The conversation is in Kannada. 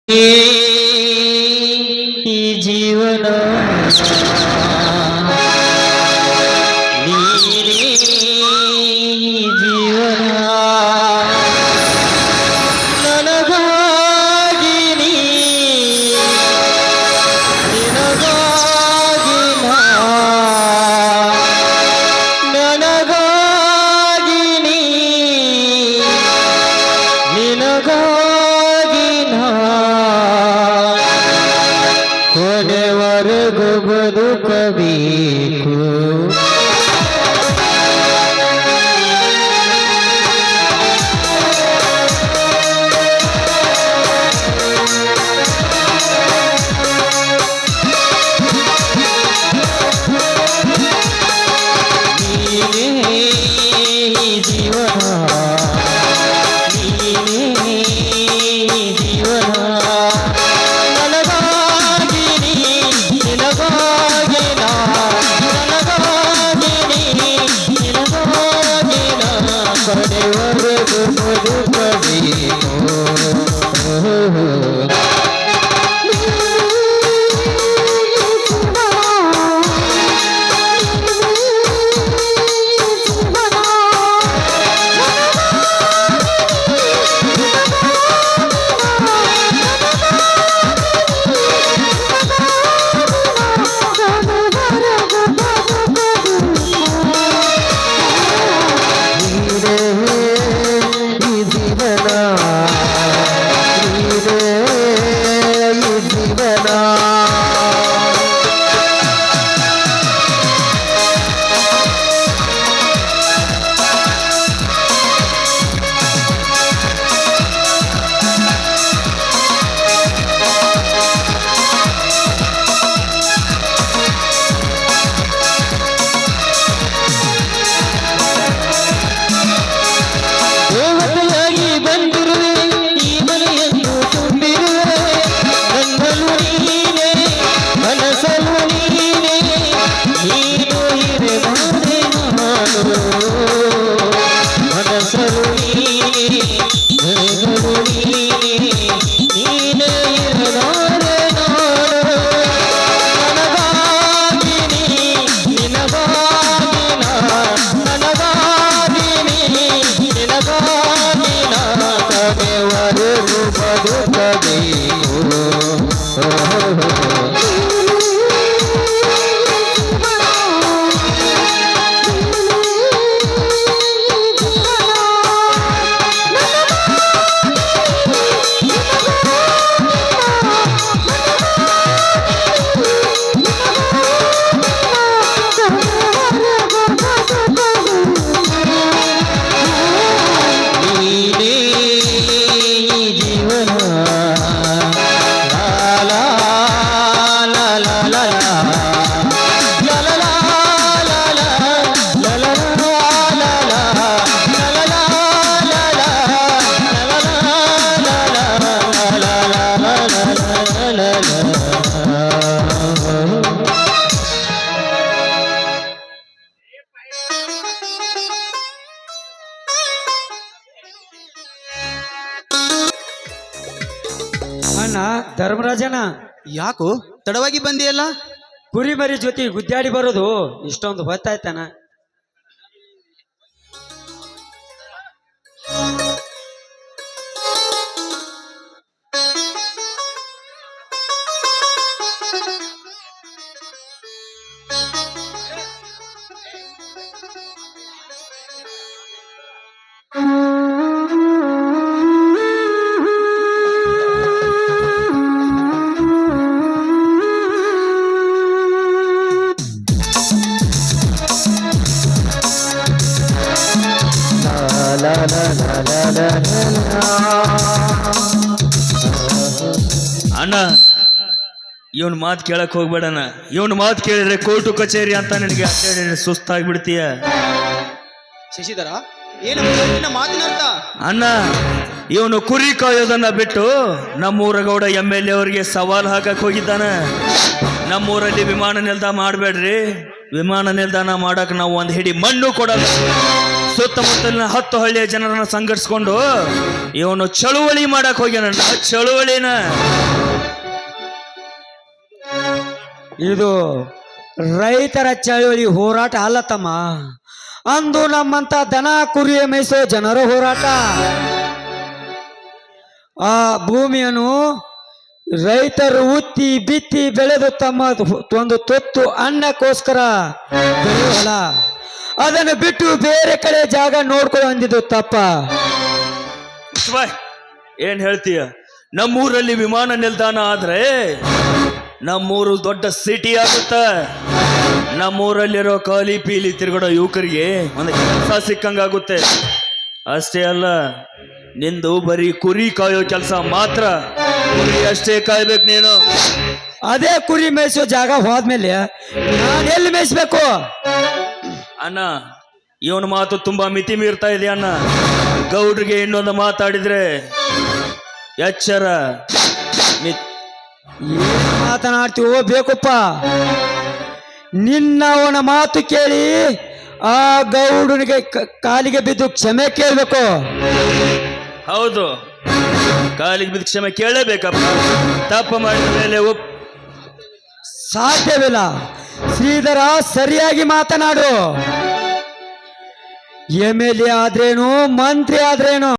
ಈ ಜೀವನ ನೀನೇ ಜೀವನ ನನಗಾಗಿ ನಿನಗಾಗಿ ನನಗಾಗಿ ನಿನಗಾಗಿ ಕೊನೆವರೆಗೂ ಬದುಕಬೇಕು ನೀನೇ ಜೀವನ ನೀನೇ ಜೀವನ ನನಗಾಗಿ ನಿನಗಾಗಿ ನನಗಾಗಿ ನಿನಗಾಗಿ ಕಡೆವರೆಗೂ ಬದುಕಬೇಕು ದೇವತೆಯಾಗಿ ಬಂದಿರುವೆ ಈ ಮನೆಯನ್ನು ತುಂಬಿರುವೆ ನನ್ನಲು ನೀನೇ ಮನಸ್ಸಲು ನೀನೇ ನೀನು ಇರಬಾರೆ ನಾನು ಮನಸ್ಸಲು ನೀನೇ ಮನಸ್ಸಲು ನೀನೇ ನೀನೇ ಇರಬಾರೆ ನಾನು ನನಗಾಗಿ ನಿನಗಾಗಿ ನನಗಾಗಿ ನಿನಗಾಗಿ ಕಡೆವರೆಗೂ ಬದುಕಬೇಕು ನೀನೇ ಜೀವನ ಲಾ ಲಾ ಲಾ ಲಾ ಲಾ ಲಾ ಲಾ ಲಾ ಲಾ ಲಾ ಲಾ ಅಣ್ಣ ಧರ್ಮರಾಜನ ಯಾಕೋ ತಡವಾಗಿ ಬಂದಿಯಲ್ಲ? ಕುರಿ ಮರಿ ಜೊತೆ ಗುದ್ದಾಡಿ ಬರೋದು ಇಷ್ಟೊಂದು ಹೊತ್ತಾಯ್ತಾನ. ಅಣ್ಣ ಇವನ್ ಮಾತು ಕೇಳಕ್ ಹೋಗ್ಬೇಡಣ್ಣ. ಇವನ್ ಮಾತು ಕೇಳಿದ್ರೆ ಕೋರ್ಟು ಕಚೇರಿ ಅಂತ ನಿನಗೆ ಅಡ್ಡಾಡಿ ಸುಸ್ತಾಗ್ಬಿಡ್ತೀಯ. ಶಶಿಧರ, ಏನು ನಿನ್ನ ಮಾತಿನ ಅರ್ಥ? ಅಣ್ಣ ಇವನು ಕುರಿ ಕಾಯೋದನ್ನ ಬಿಟ್ಟು ನಮ್ಮೂರ ಗೌಡ MLA ಅವರಿಗೆ ಸವಾಲ್ ಹಾಕಕ್ ಹೋಗಿದ್ದಾನ. ನಮ್ಮೂರಲ್ಲಿ ವಿಮಾನ ನಿಲ್ದಾಣ ಮಾಡಬೇಡ್ರಿ, ವಿಮಾನ ನಿಲ್ದಾಣ ಮಾಡಕ್ ನಾವು ಒಂದು ಹಿಡಿ ಮಣ್ಣು ಕೊಡಲ್ಲ, ಸುತ್ತಮುತ್ತಲಿನ 10 ಹಳ್ಳಿಯ ಜನರನ್ನ ಸಂಘಟಿಸ್ಕೊಂಡು ಇವನು ಚಳುವಳಿ ಮಾಡಕ್ ಹೋಗ್ಯಾನ. ಚಳುವಳಿನ ಇದು ರೈತರ ಚಳವಳಿ ಹೋರಾಟ ಅಲ್ಲ ತಮ್ಮ, ಅಂದು ನಮ್ಮಂತ ದನ ಕುರಿಯ ಮೇಯಿಸೋ ಜನರ ಹೋರಾಟ. ಆ ಭೂಮಿಯನ್ನು ರೈತರು ಉತ್ತಿ ಬಿತ್ತಿ ಬೆಳೆದು ತಮ್ಮ ಒಂದು ತೊತ್ತು ಅನ್ನಕ್ಕೋಸ್ಕರ ಬೆಳೆಯೋಲ್ಲ, ಅದನ್ನು ಬಿಟ್ಟು ಬೇರೆ ಕಡೆ ಜಾಗ ನೋಡ್ಕೊಂಡು ಅಂದಿದ್ದು ತಪ್ಪ. ಏನ್ ಹೇಳ್ತೀಯ? ನಮ್ಮೂರಲ್ಲಿ ವಿಮಾನ ನಿಲ್ದಾಣ ಆದ್ರೆ ನಮ್ಮೂರು ದೊಡ್ಡ ಸಿಟಿ ಆಗುತ್ತ. ನಮ್ಮೂರಲ್ಲಿರೋ ಖಾಲಿ ಪೀಲಿ ತಿರುಗಡೋ ಯುವಕರಿಗೆ ಒಂದು ಕೆಲಸ ಸಿಕ್ಕಂಗಾಗುತ್ತೆ. ಅಷ್ಟೇ ಅಲ್ಲ, ನಿಂದು ಬರೀ ಕುರಿ ಕಾಯೋ ಕೆಲಸ ಮಾತ್ರ. ಕುರಿ ಅಷ್ಟೇ ಕಾಯ್ಬೇಕು ನೀನು. ಅದೇ ಕುರಿ ಮೇಯಿಸೋ ಜಾಗ ಹೋದ್ಮೇಲೆ ನಾನು ಎಲ್ಲಿ ಮೇಯಿಸ್ಬೇಕು? ಅಣ್ಣ, ಇವನ ಮಾತು ತುಂಬಾ ಮಿತಿ ಮೀರ್ತಾ ಇದೆ ಅಣ್ಣ. ಗೌಡ್ರಿಗೆ ಇನ್ನೊಂದು ಮಾತಾಡಿದ್ರೆ ಎಚ್ಚರ. ಏನ್ ಮಾತನಾಡ್ತೀವೋ ಬೇಕಪ್ಪ. ನಿನ್ನವನ ಮಾತು ಕೇಳಿ ಆ ಗೌಡನಿಗೆ ಕಾಲಿಗೆ ಬಿದ್ದು ಕ್ಷಮೆ ಕೇಳಬೇಕು. ಹೌದು, ಕಾಲಿಗೆ ಬಿದ್ದು ಕ್ಷಮೆ ಕೇಳಲೇಬೇಕಪ್ಪ. ತಪ್ಪು ಮಾಡಿದ ಮೇಲೆ ಸಾಧ್ಯವಿಲ್ಲ. ಶ್ರೀಧರ, ಸರಿಯಾಗಿ ಮಾತನಾಡು. MLA ಆದ್ರೇನು, ಮಂತ್ರಿ ಆದ್ರೇನು,